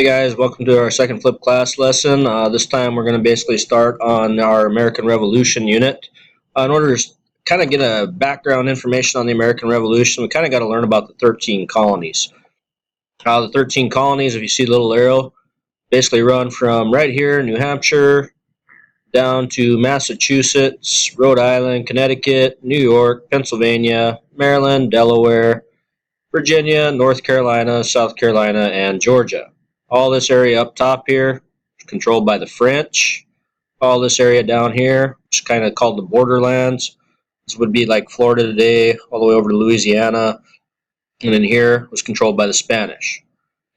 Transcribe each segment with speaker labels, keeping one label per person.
Speaker 1: Hey guys, welcome to our second flip class lesson. This time we're going to basically start on our American Revolution unit. In order to kind of get a background information on the American Revolution, we kind of got to learn about the 13 colonies. The 13 colonies, if you see the little arrow, basically run from right here, New Hampshire, down to Massachusetts, Rhode Island, Connecticut, New York, Pennsylvania, Maryland, Delaware, Virginia, North Carolina, South Carolina, and Georgia. All this area up top here is controlled by the French. All this area down here, which is kind of called the borderlands. This would be like Florida today, all the way over to Louisiana. And then here was controlled by the Spanish.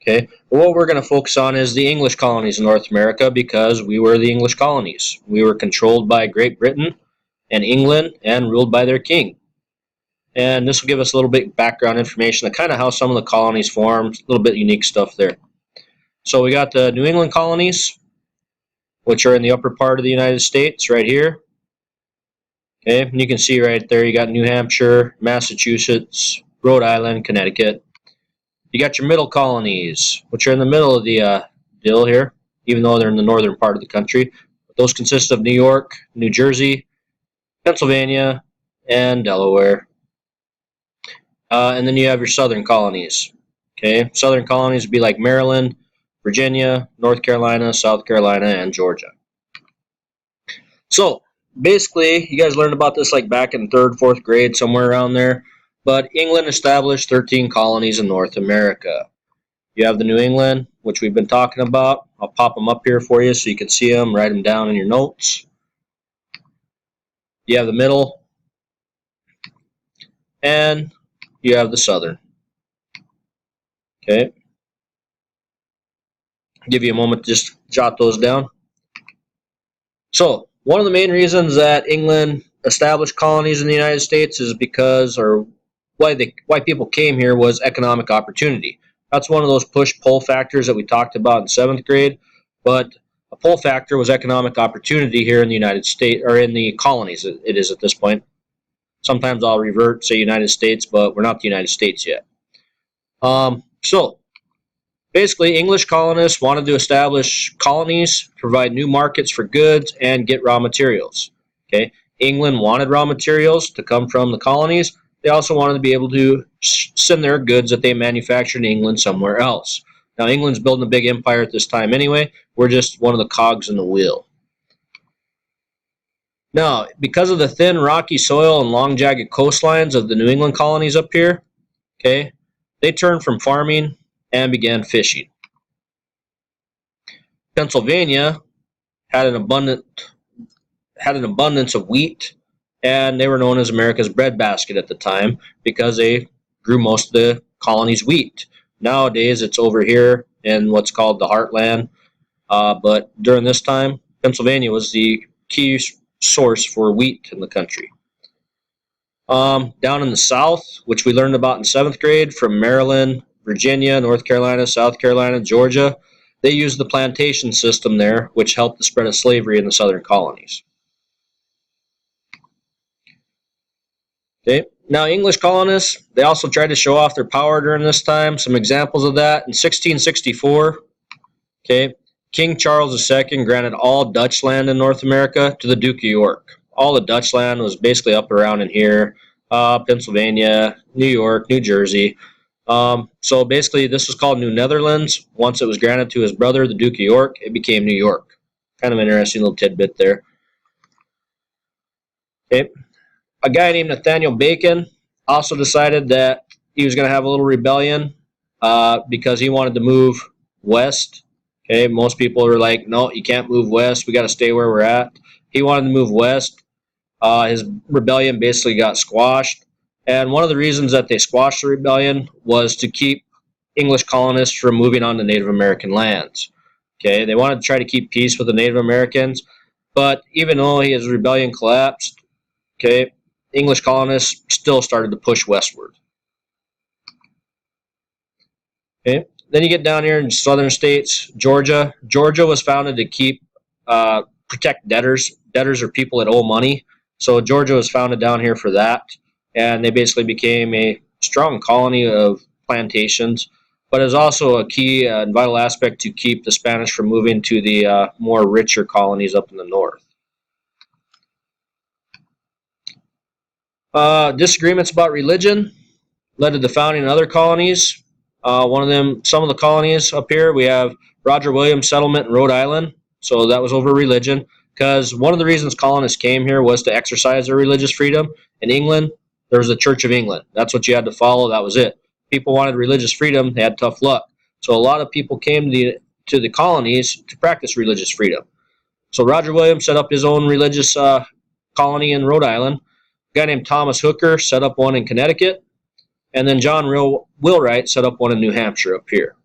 Speaker 1: Okay, but what we're going to focus on is the English colonies in North America because we were the English colonies. We were controlled by Great Britain and England and ruled by their king. And this will give us a little bit background information on kind of how some of the colonies formed, a little bit unique stuff there. So we got the New England colonies, which are in the upper part of the United States, right here. Okay, and you can see right there, you got New Hampshire, Massachusetts, Rhode Island, Connecticut. You got your middle colonies, which are in the middle of the deal here, even though they're in the northern part of the country. Those consist of New York, New Jersey, Pennsylvania, and Delaware. And then you have your southern colonies. Okay, southern colonies would be like Maryland, Virginia, North Carolina, South Carolina, and Georgia. So basically, you guys learned about this like back in third, fourth grade, somewhere around there. But England established 13 colonies in North America. You have the New England, which we've been talking about. I'll pop them up here for you so you can see them, write them down in your notes. You have the middle, and you have the southern. Okay. Give you a moment to just jot those down. So, one of the main reasons that England established colonies in the United States is because, or why people came here was economic opportunity. That's one of those push-pull factors that we talked about in 7th grade, but a pull factor was economic opportunity here in the United States, or in the colonies it is at this point. Sometimes I'll revert, say United States, but we're not the United States yet. So, basically, English colonists wanted to establish colonies, provide new markets for goods, and get raw materials. Okay, England wanted raw materials to come from the colonies. They also wanted to be able to send their goods that they manufactured in England somewhere else. Now, England's building a big empire at this time anyway. We're just one of the cogs in the wheel. Now, because of the thin, rocky soil and long, jagged coastlines of the New England colonies up here, okay, they turned from farming and began fishing. Pennsylvania had an abundance of wheat, and they were known as America's breadbasket at the time because they grew most of the colony's wheat. Nowadays, it's over here in what's called the Heartland, but during this time, Pennsylvania was the key source for wheat in the country. Down in the South, which we learned about in 7th grade, from Maryland, Virginia, North Carolina, South Carolina, Georgia, they used the plantation system there, which helped the spread of slavery in the southern colonies. Okay. Now, English colonists, they also tried to show off their power during this time. Some examples of that, in 1664, okay, King Charles II granted all Dutch land in North America to the Duke of York. All the Dutch land was basically up around in here, Pennsylvania, New York, New Jersey. So basically, this was called New Netherlands. Once it was granted to his brother, the Duke of York, it became New York. Kind of an interesting little tidbit there. Okay. A guy named Nathaniel Bacon also decided that he was going to have a little rebellion because he wanted to move west. Okay, most people are like, no, you can't move west. We got to stay where we're at. He wanted to move west. His rebellion basically got squashed. And one of the reasons that they squashed the rebellion was to keep English colonists from moving on to Native American lands. Okay, they wanted to try to keep peace with the Native Americans, but even though his rebellion collapsed, okay, English colonists still started to push westward. Okay, then you get down here in southern states, Georgia. Georgia was founded to keep protect debtors. Debtors are people that owe money. So Georgia was founded down here for that. And they basically became a strong colony of plantations. but is also a key and vital aspect to keep the Spanish from moving to the more richer colonies up in the north. Disagreements about religion led to the founding of other colonies. Some of the colonies up here, we have Roger Williams settlement in Rhode Island. So that was over religion, because one of the reasons colonists came here was to exercise their religious freedom. In England, there was the Church of England. That's what you had to follow. That was it. People wanted religious freedom. They had tough luck. So a lot of people came to the colonies to practice religious freedom. So Roger Williams set up his own religious colony in Rhode Island. A guy named Thomas Hooker set up one in Connecticut. And then John Wheelwright set up one in New Hampshire up here.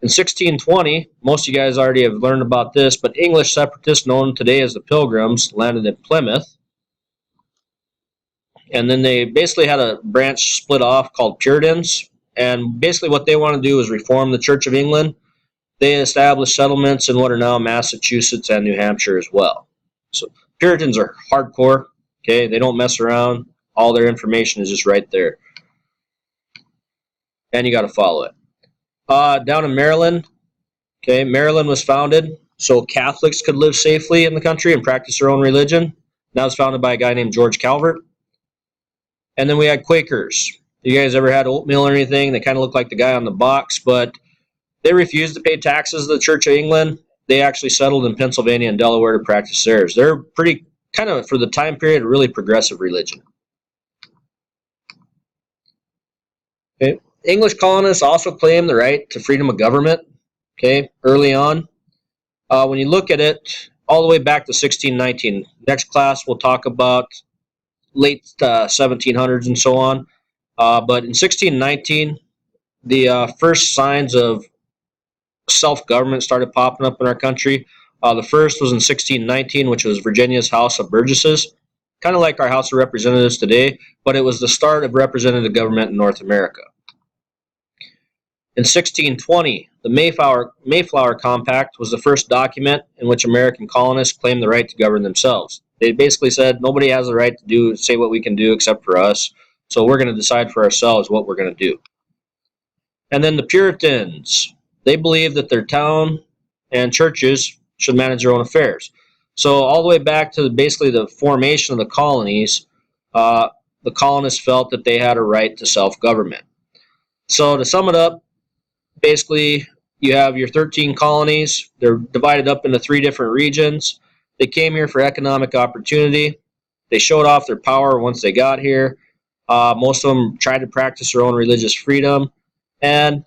Speaker 1: In 1620, most of you guys already have learned about this, but English separatists known today as the Pilgrims landed in Plymouth. And then they basically had a branch split off called Puritans. And basically what they want to do is reform the Church of England. They established settlements in what are now Massachusetts and New Hampshire as well. So Puritans are hardcore. Okay, they don't mess around. All their information is just right there. And you got to follow it. Down in Maryland, okay, Maryland was founded so Catholics could live safely in the country and practice their own religion. That was founded by a guy named George Calvert. And then we had Quakers. You guys ever had oatmeal or anything? They kind of look like the guy on the box, but they refused to pay taxes to the Church of England. They actually settled in Pennsylvania and Delaware to practice theirs. They're pretty, kind of, for the time period, a really progressive religion. Okay. English colonists also claimed the right to freedom of government, okay, early on. When you look at it, all the way back to 1619. Next class, we'll talk about late 1700s and so on. But in 1619, the first signs of self-government started popping up in our country. The first was in 1619, which was Virginia's House of Burgesses, kind of like our House of Representatives today, but it was the start of representative government in North America. In 1620, the Mayflower Compact was the first document in which American colonists claimed the right to govern themselves. They basically said nobody has the right to say what we can do except for us, so we're going to decide for ourselves what we're going to do. And then the Puritans, they believed that their town and churches should manage their own affairs. So all the way back to basically the formation of the colonies, the colonists felt that they had a right to self-government. So to sum it up, basically, you have your 13 colonies. They're divided up into 3 different regions. They came here for economic opportunity. They showed off their power once they got here. Most of them tried to practice their own religious freedom, and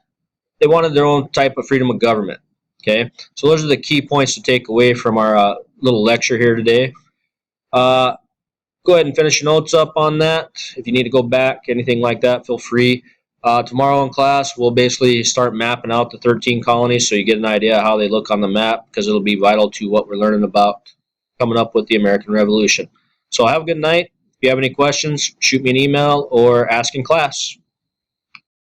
Speaker 1: they wanted their own type of freedom of government. Okay, so those are the key points to take away from our little lecture here today. Go ahead and finish your notes up on that. If you need to go back, anything like that, feel free. Tomorrow in class, we'll basically start mapping out the 13 colonies so you get an idea how they look on the map, because it'll be vital to what we're learning about coming up with the American Revolution. So have a good night. If you have any questions, shoot me an email or ask in class.